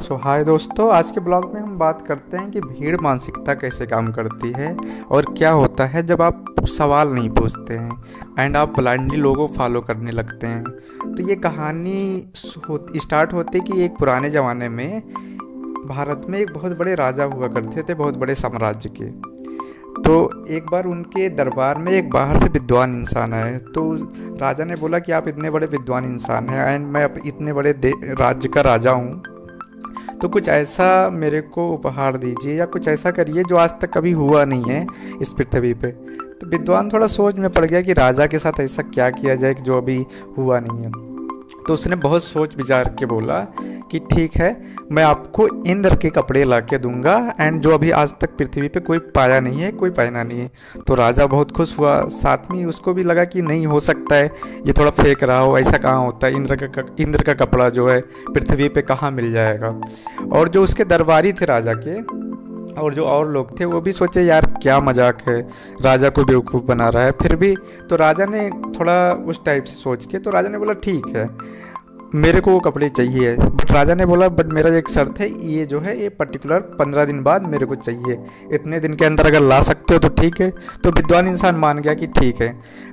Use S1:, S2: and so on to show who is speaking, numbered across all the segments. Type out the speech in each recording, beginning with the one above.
S1: हाय दोस्तों, आज के ब्लॉग में हम बात करते हैं कि भीड़ मानसिकता कैसे काम करती है और क्या होता है जब आप सवाल नहीं पूछते हैं एंड आप ब्लाइंडली लोगों को फॉलो करने लगते हैं। तो ये कहानी स्टार्ट होती कि एक पुराने ज़माने में भारत में एक बहुत बड़े राजा हुआ करते थे, बहुत बड़े साम्राज्य के। तो एक बार उनके दरबार में एक बाहर से विद्वान इंसान आए। तो राजा ने बोला कि आप इतने बड़े विद्वान इंसान हैं एंड मैं इतने बड़े राज्य का राजा हूँ, तो कुछ ऐसा मेरे को उपहार दीजिए या कुछ ऐसा करिए जो आज तक कभी हुआ नहीं है इस पृथ्वी पे। तो विद्वान थोड़ा सोच में पड़ गया कि राजा के साथ ऐसा क्या किया जाए जो अभी हुआ नहीं है। तो उसने बहुत सोच विचार के बोला कि ठीक है, मैं आपको इंद्र के कपड़े ला के दूंगा एंड जो अभी आज तक पृथ्वी पे कोई पाया नहीं है, कोई पहना नहीं है। तो राजा बहुत खुश हुआ, साथ में उसको भी लगा कि नहीं हो सकता है ये थोड़ा फेंक रहा हो, ऐसा कहाँ होता है, इंद्र का कपड़ा जो है पृथ्वी पे कहाँ मिल जाएगा। और जो उसके दरबारी थे राजा के और जो और लोग थे वो भी सोचे यार क्या मजाक है, राजा को बेवकूफ़ बना रहा है। फिर भी तो राजा ने थोड़ा उस टाइप से सोच के तो राजा ने बोला ठीक है, मेरे को वो कपड़े चाहिए। बट राजा ने बोला बट मेरा एक शर्त है, ये जो है ये पर्टिकुलर 15 दिन बाद मेरे को चाहिए, इतने दिन के अंदर अगर ला सकते हो तो ठीक है। तो विद्वान इंसान मान गया कि ठीक है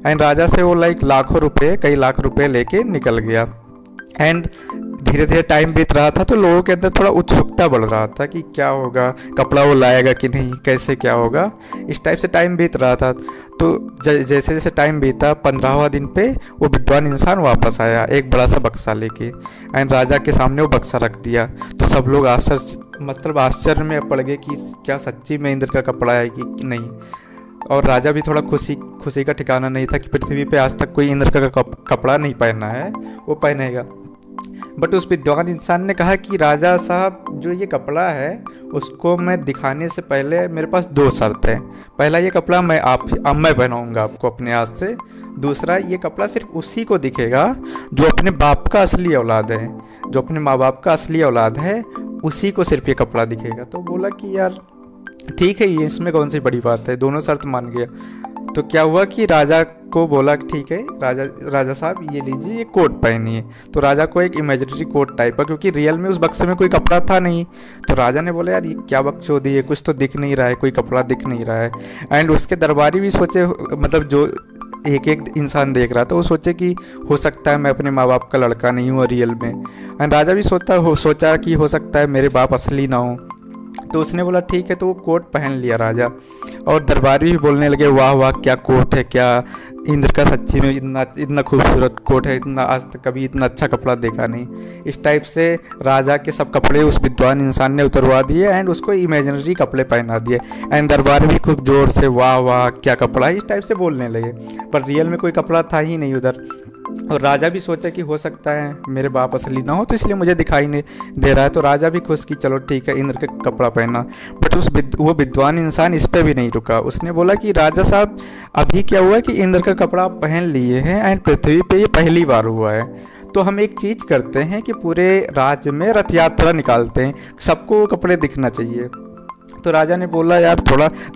S1: एंड राजा से वो कई लाख रुपए लेके निकल गया। एंड धीरे धीरे टाइम बीत रहा था तो लोगों के अंदर थोड़ा उत्सुकता बढ़ रहा था कि क्या होगा, कपड़ा वो लाएगा कि नहीं, कैसे क्या होगा, इस टाइप से टाइम बीत रहा था। तो जैसे जैसे टाइम बीता 15वां दिन पे वो विद्वान इंसान वापस आया एक बड़ा सा बक्सा लेके एंड राजा के सामने वो बक्सा रख दिया। तो सब लोग आश्चर्य में पड़ गए कि क्या सच्ची में इंद्र का कपड़ा है कि नहीं। और राजा भी थोड़ा खुशी का ठिकाना नहीं था कि पृथ्वी पे आज तक कोई इंद्र का कपड़ा नहीं पहना है, वो पहनेगा। बट उस विद्वान इंसान ने कहा कि राजा साहब, जो ये कपड़ा है उसको मैं दिखाने से पहले मेरे पास 2 शर्त हैं। पहला, ये कपड़ा मैं पहनाऊंगा आपको अपने हाथ से। दूसरा, ये कपड़ा सिर्फ उसी को दिखेगा जो अपने बाप का असली औलाद है, जो अपने माँ बाप का असली औलाद है, उसी को सिर्फ ये कपड़ा दिखेगा। तो बोला कि यार ठीक है, ये इसमें कौन सी बड़ी बात है, दोनों शर्त मान गया। तो क्या हुआ कि राजा को बोला कि ठीक है राजा साहब ये लीजिए, ये कोट पहनिए। तो राजा को एक इमेजिनरी कोट टाइप का, क्योंकि रियल में उस बक्से में कोई कपड़ा था नहीं। तो राजा ने बोला यार ये क्या बकचोदी है, कुछ तो दिख नहीं रहा है, कोई कपड़ा दिख नहीं रहा है। एंड उसके दरबारी भी सोचे, मतलब जो एक इंसान देख रहा था वो सोचे कि हो सकता है मैं अपने माँ बाप का लड़का नहीं हूँ रियल में। एंड राजा भी सोचा कि हो सकता है मेरे बाप असली ना हो। तो उसने बोला ठीक है, तो वो कोट पहन लिया राजा। और दरबारी भी बोलने लगे वाह वाह क्या कोट है, क्या इंद्र का सच्ची में इतना खूबसूरत कोट है, इतना आज तक कभी इतना अच्छा कपड़ा देखा नहीं। इस टाइप से राजा के सब कपड़े उस विद्वान इंसान ने उतरवा दिए एंड उसको इमेजिनरी कपड़े पहना दिए। एंड दरबार भी खूब जोर से वाह वाह क्या कपड़ा है, इस टाइप से बोलने लगे। पर रियल में कोई कपड़ा था ही नहीं उधर। और राजा भी सोचा कि हो सकता है मेरे बाप असली ना हो, तो इसलिए मुझे दिखाई नहीं दे रहा है। तो राजा भी खुश कि चलो ठीक है, इंद्र का कपड़ा पहना। बट वो विद्वान इंसान इस पे भी नहीं रुका। उसने बोला कि राजा साहब, अभी क्या हुआ कि इंद्र का कपड़ा आप पहन लिए हैं एंड पृथ्वी पे ये पहली बार हुआ है। तो हम एक चीज़ करते हैं कि पूरे राज्य में रथ यात्रा निकालते हैं, सबको वो कपड़े दिखना चाहिए। तो राजा ने बोला यार,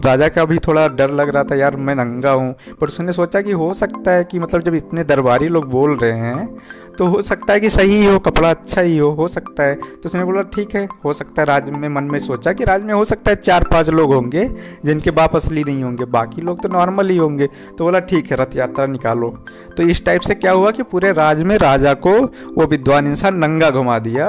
S1: राजा का भी थोड़ा डर लग रहा था, यार मैं नंगा हूँ। पर उसने सोचा कि हो सकता है कि मतलब जब इतने दरबारी लोग बोल रहे हैं तो हो सकता है कि सही हो, कपड़ा अच्छा ही हो सकता है। तो उसने बोला ठीक है, हो सकता है। राज्य में मन में सोचा कि राज्य में हो सकता है 4-5 लोग होंगे जिनके बाप असली नहीं होंगे, बाकी लोग तो नॉर्मल ही होंगे। तो बोला ठीक है, रथ यात्रा निकालो। तो इस टाइप से क्या हुआ कि पूरे राज्य में राजा को वो विद्वान इंसान नंगा घुमा दिया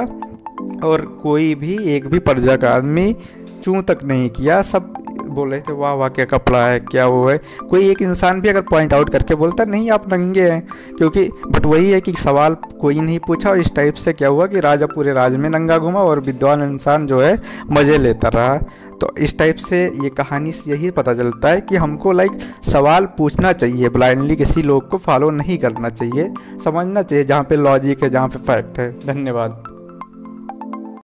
S1: और कोई भी एक भी प्रजा का आदमी चूं तक नहीं किया। सब बोल रहे थे वाह वाह क्या कपड़ा है, क्या वो है। कोई एक इंसान भी अगर पॉइंट आउट करके बोलता नहीं आप नंगे हैं, क्योंकि बट वही है कि सवाल कोई नहीं पूछा। और इस टाइप से क्या हुआ कि राजा पूरे राज्य में नंगा घुमा और विद्वान इंसान जो है मज़े लेता रहा। तो इस टाइप से ये कहानी से यही पता चलता है कि हमको सवाल पूछना चाहिए, ब्लाइंडली किसी लोग को फॉलो नहीं करना चाहिए, समझना चाहिए जहाँ पे लॉजिक है, जहाँ पे फैक्ट है। धन्यवाद।